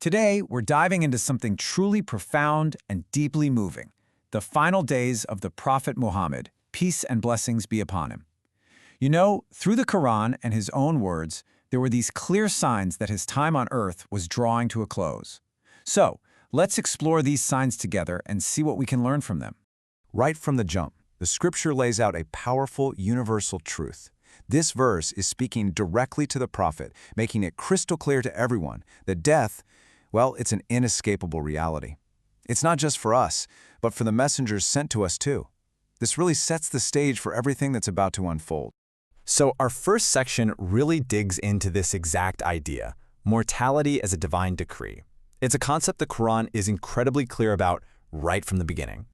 Today, we're diving into something truly profound and deeply moving, the final days of the Prophet Muhammad, peace and blessings be upon him. You know, through the Quran and his own words, there were these clear signs that his time on earth was drawing to a close. So, let's explore these signs together and see what we can learn from them. Right from the jump, the scripture lays out a powerful, universal truth. This verse is speaking directly to the prophet, making it crystal clear to everyone that death, well, it's an inescapable reality. It's not just for us, but for the messengers sent to us too. This really sets the stage for everything that's about to unfold. So our first section really digs into this exact idea, mortality as a divine decree. It's a concept the Quran is incredibly clear about right from the beginning.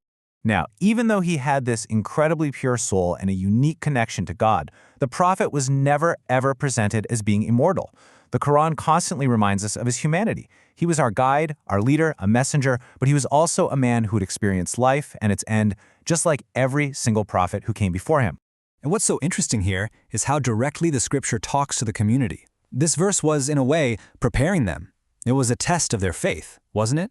Now, even though he had this incredibly pure soul and a unique connection to God, the prophet was never ever presented as being immortal. The Quran constantly reminds us of his humanity. He was our guide, our leader, a messenger, but he was also a man who had experienced life and its end, just like every single prophet who came before him. And what's so interesting here is how directly the scripture talks to the community. This verse was, in a way, preparing them. It was a test of their faith, wasn't it?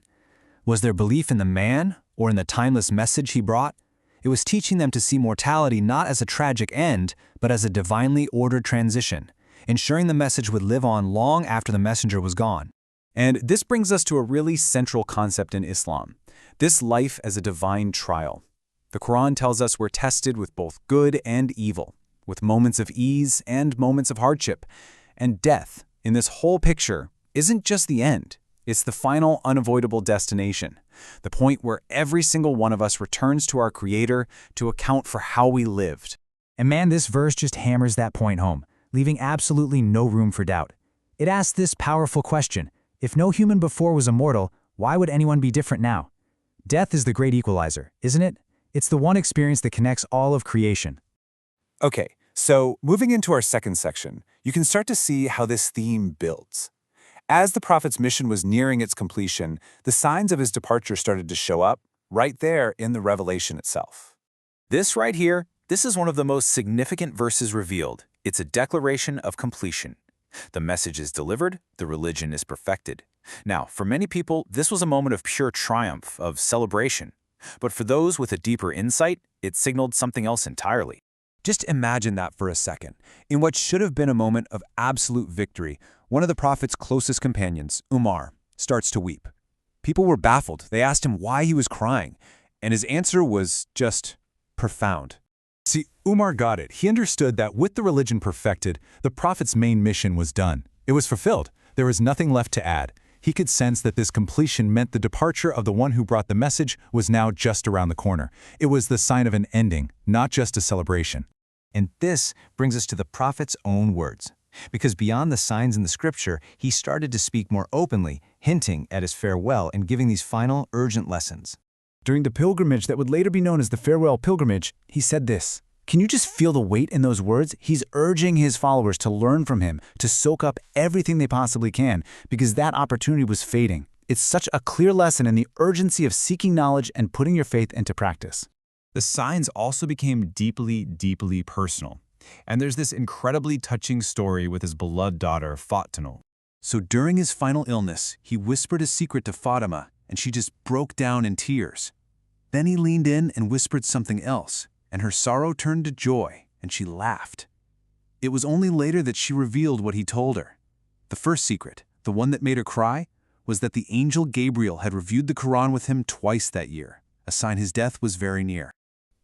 Was their belief in the man or in the timeless message he brought? It was teaching them to see mortality not as a tragic end, but as a divinely ordered transition, ensuring the message would live on long after the messenger was gone. And this brings us to a really central concept in Islam, this life as a divine trial. The Quran tells us we're tested with both good and evil, with moments of ease and moments of hardship. And death, in this whole picture, isn't just the end. It's the final unavoidable destination, the point where every single one of us returns to our Creator to account for how we lived. And man, this verse just hammers that point home, leaving absolutely no room for doubt. It asks this powerful question: if no human before was immortal, why would anyone be different now? Death is the great equalizer, isn't it? It's the one experience that connects all of creation. Okay, so moving into our second section, you can start to see how this theme builds. As the prophet's mission was nearing its completion, the signs of his departure started to show up right there in the revelation itself. This right here, this is one of the most significant verses revealed. It's a declaration of completion. The message is delivered, the religion is perfected. Now, for many people, this was a moment of pure triumph, of celebration. But for those with a deeper insight, it signaled something else entirely. Just imagine that for a second. In what should have been a moment of absolute victory, one of the prophet's closest companions, Umar, starts to weep. People were baffled. They asked him why he was crying, and his answer was just profound. See, Umar got it. He understood that with the religion perfected, the prophet's main mission was done. It was fulfilled. There was nothing left to add. He could sense that this completion meant the departure of the one who brought the message was now just around the corner. It was the sign of an ending, not just a celebration. And this brings us to the prophet's own words. Because beyond the signs in the scripture, he started to speak more openly, hinting at his farewell and giving these final, urgent lessons. During the pilgrimage that would later be known as the farewell pilgrimage, he said this. Can you just feel the weight in those words? He's urging his followers to learn from him, to soak up everything they possibly can, because that opportunity was fading. It's such a clear lesson in the urgency of seeking knowledge and putting your faith into practice. The signs also became deeply, deeply personal. And there's this incredibly touching story with his beloved daughter, Fatimah. So during his final illness, he whispered a secret to Fatima, and she just broke down in tears. Then he leaned in and whispered something else, and her sorrow turned to joy, and she laughed. It was only later that she revealed what he told her. The first secret, the one that made her cry, was that the angel Gabriel had reviewed the Quran with him twice that year, a sign his death was very near.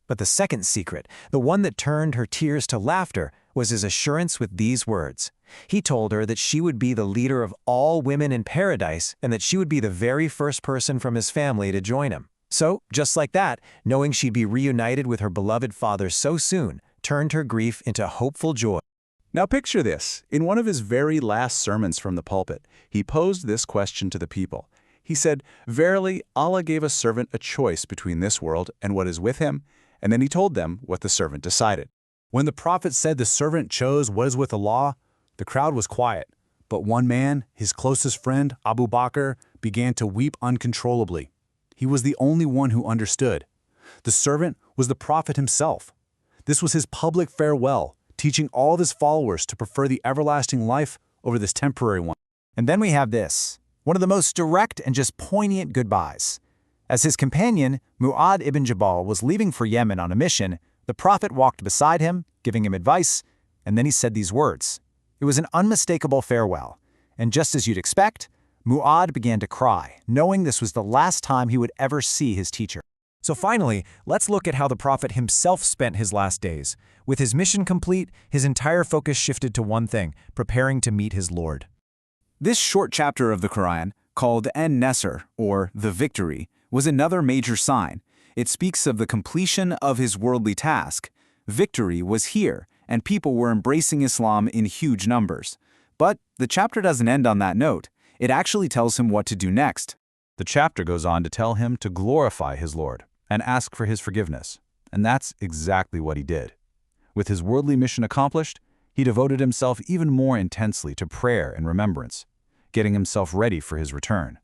But the second secret, the one that turned her tears to laughter, was his assurance with these words. He told her that she would be the leader of all women in paradise and that she would be the very first person from his family to join him. So, just like that, knowing she'd be reunited with her beloved father so soon, turned her grief into hopeful joy. Now picture this. In one of his very last sermons from the pulpit, he posed this question to the people. He said, "Verily, Allah gave a servant a choice between this world and what is with him," and then he told them what the servant decided. When the prophet said the servant chose what is with Allah, the crowd was quiet. But one man, his closest friend, Abu Bakr, began to weep uncontrollably. He was the only one who understood. The servant was the prophet himself. This was his public farewell, teaching all of his followers to prefer the everlasting life over this temporary one. And then we have this. One of the most direct and just poignant goodbyes. As his companion, Mu'adh ibn Jabal, was leaving for Yemen on a mission, the Prophet walked beside him, giving him advice, and then he said these words. It was an unmistakable farewell, and just as you'd expect, Mu'adh began to cry, knowing this was the last time he would ever see his teacher. So finally, let's look at how the Prophet himself spent his last days. With his mission complete, his entire focus shifted to one thing: preparing to meet his Lord. This short chapter of the Quran, called An-Nasr, or the Victory, was another major sign. It speaks of the completion of his worldly task. Victory was here, and people were embracing Islam in huge numbers. But the chapter doesn't end on that note. It actually tells him what to do next. The chapter goes on to tell him to glorify his Lord and ask for his forgiveness. And that's exactly what he did. With his worldly mission accomplished, he devoted himself even more intensely to prayer and remembrance, getting himself ready for his return.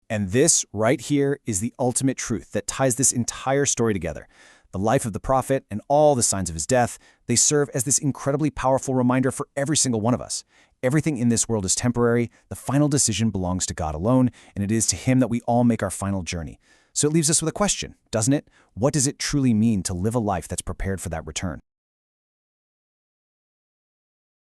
And this, right here, is the ultimate truth that ties this entire story together. The life of the Prophet and all the signs of his death, they serve as this incredibly powerful reminder for every single one of us. Everything in this world is temporary, the final decision belongs to God alone, and it is to Him that we all make our final journey. So it leaves us with a question, doesn't it? What does it truly mean to live a life that's prepared for that return?